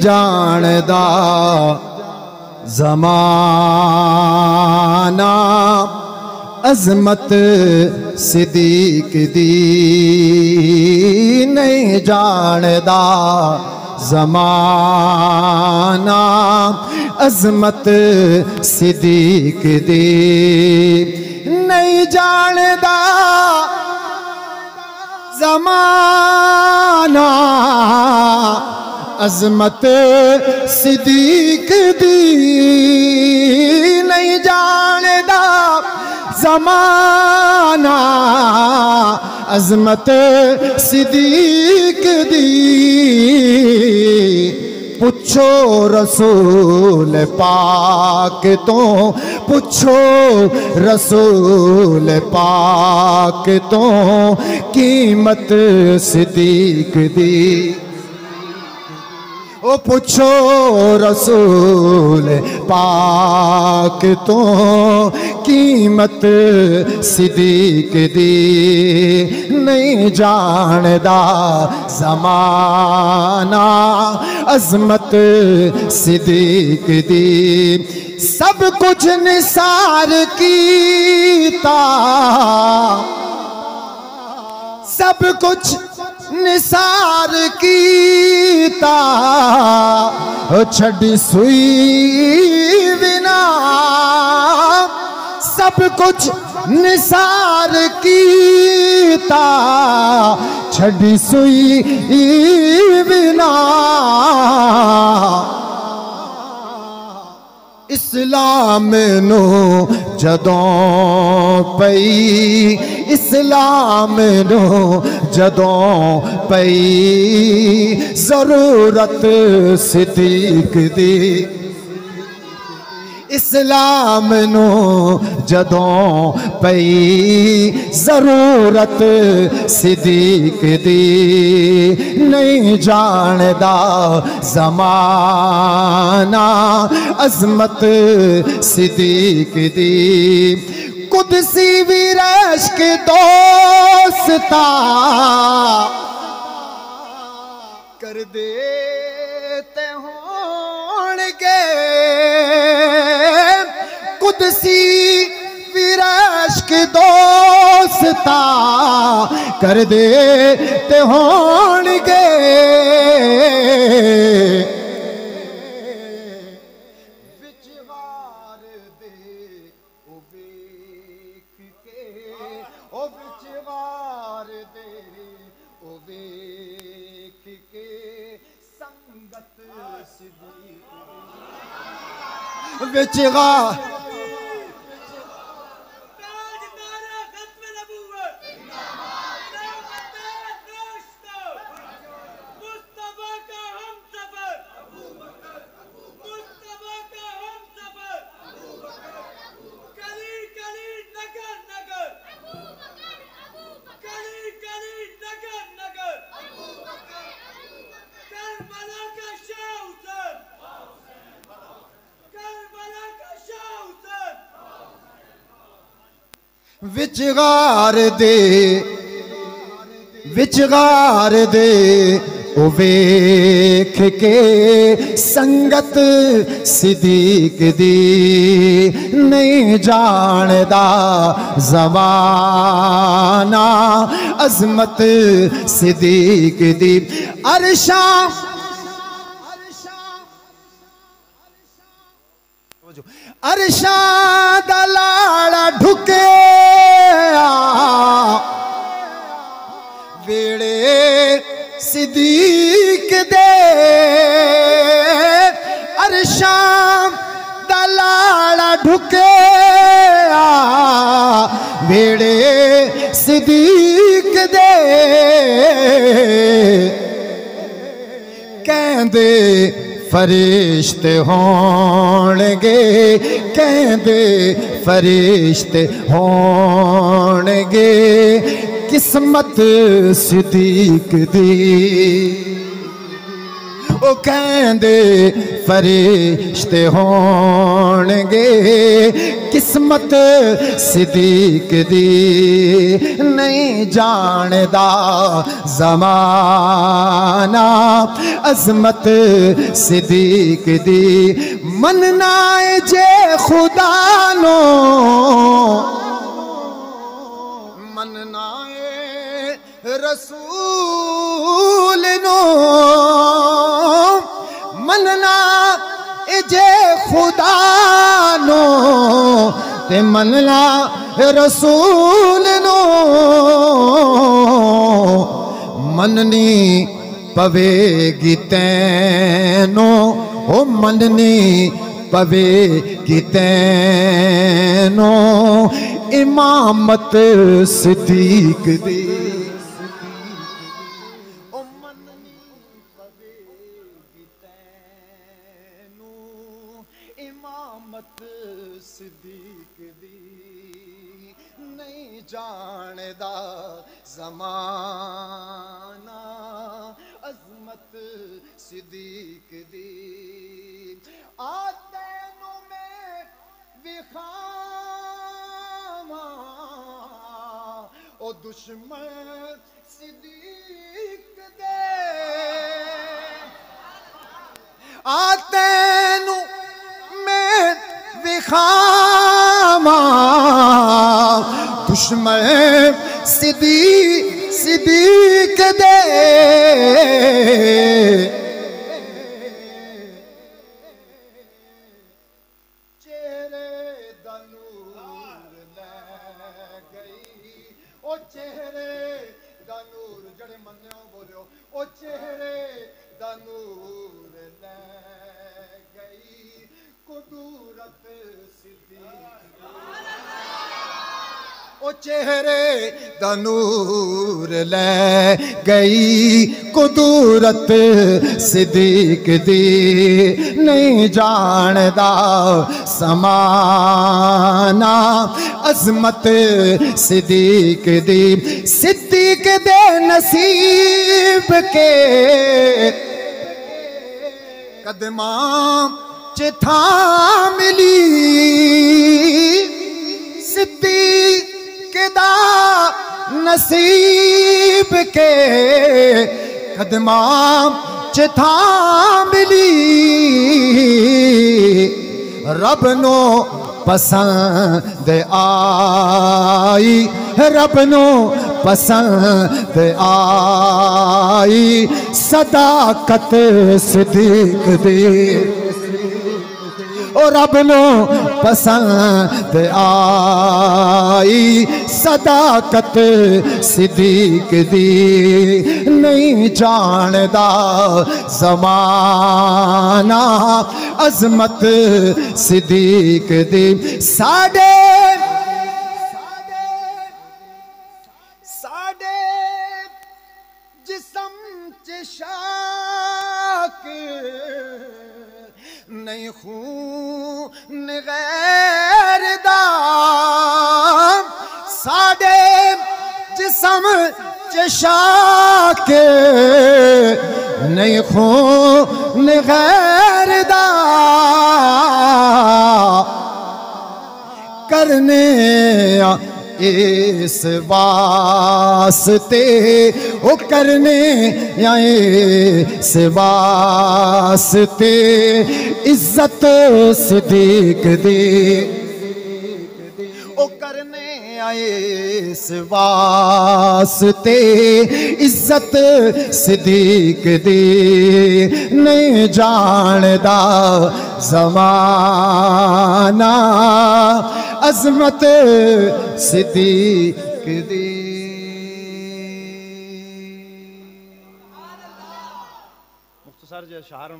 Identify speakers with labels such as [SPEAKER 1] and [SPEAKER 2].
[SPEAKER 1] जानदा ज़माना अज़मत सिद्दीक़ दी नहीं जानदा ज़माना अज़मत सिद्दीक़ दी नहीं जानदा ज़माना अज़मत सिद्दीक़ दी नहीं जानदा ज़माना अज़मत सिद्दीक़ दी पुछो रसूल पाक तो पुछो रसूल पाक तो कीमत सिद्दीक़ दी ओ पुछो रसूल पाक तो कीमत सिद्दीक़ दी नहीं जानदा ज़माना अज़मत सिद्दीक़ दी सब कुछ निसार कीता सब कुछ निसार कीता छड़ी सुई बिना सब कुछ निसार कीता छड़ी सुई बिना इस्लाम नो जदों पई इस्लाम नो जदों पई ज़रूरत सिद्दीक़ दी इस्लाम नो जदों पई ज़रूरत सिद्दीक़ दी नहीं जानदा ज़माना अज़मत सिद्दीक़ दी कुदसी विरश के दोस्ता कर देते होंगे कुदसी विरश के दोस्ता कर देते होंगे विचगा विचगार दे ओ वेख के संगत सिद्दीक़ दी नहीं जानदा ज़माना अज़मत सिद्दीक़ दी अरशा अरशा दा लाड़ा ढुके वेड़े सिद्दीक़ दे अरशा दा लाड़ा ढुके वेड़े सिद्दीक़ दे कहंदे फरिश्ते होणगे कहंदे फरिश्ते होणगे किस्मत सिद्दीक़ दी ओ कहंदे फरिश्ते होणगे किस्मत सिद्दीक दी नहीं जानदा ज़माना अज़मत सिद्दीक दी मनना है जे खुदा नो मनना है रसूल नो मनना है जे खुदा नो ते मनना रसूल नो मननी पवेगी तैनो ओ मननी पवेगी तैनो इमामत सिद्दीक दी ओ मननी पवेगी तैनो इमामत सिद्दीक दी नहीं जानदा ज़माना अज़मत सिद्दीक दी आते नु में विखावा ओ दुश्मन सिद्दीक दे आते नु में विखावा दुश्मन सिद्दीक दे चेहरे दा नूर ले गई ओ चेहरे दा नूर जड़े मन्नो बोलो ओ चेहरे दा नूर ले गई कुदरत सिद्दीक ओ चेहरे दा नूर ले गई कुदरत सिद्दीक दी नहीं जानदा समाना अज़मत सिद्दीक दी सिद्दीक दे नसीब के कदमां च था मिली सिद्दीक दा नसीब के कदमां च था मिली रब नो पसंद आई रब नो पसंद आई सदाकत सिद्दीक दी ओ रब नो पसंद आई सदाकत सिद्दीक दी नहीं जानदा ज़माना अज़मत सिद्दीक दी साडे जिस्म च शाक नहीं खून गैर दा साडे जिस्म च शाक नहीं खून गैर दा करने इस वास्ते ओ करने आए इस वास्ते इज्जत सिद्दीक दी ओ करने आए इस वास्ते इज्जत सिद्दीक दी नहीं जानदा ज़माना अज़मत सिद्दीक दी मुख्तसर जो शार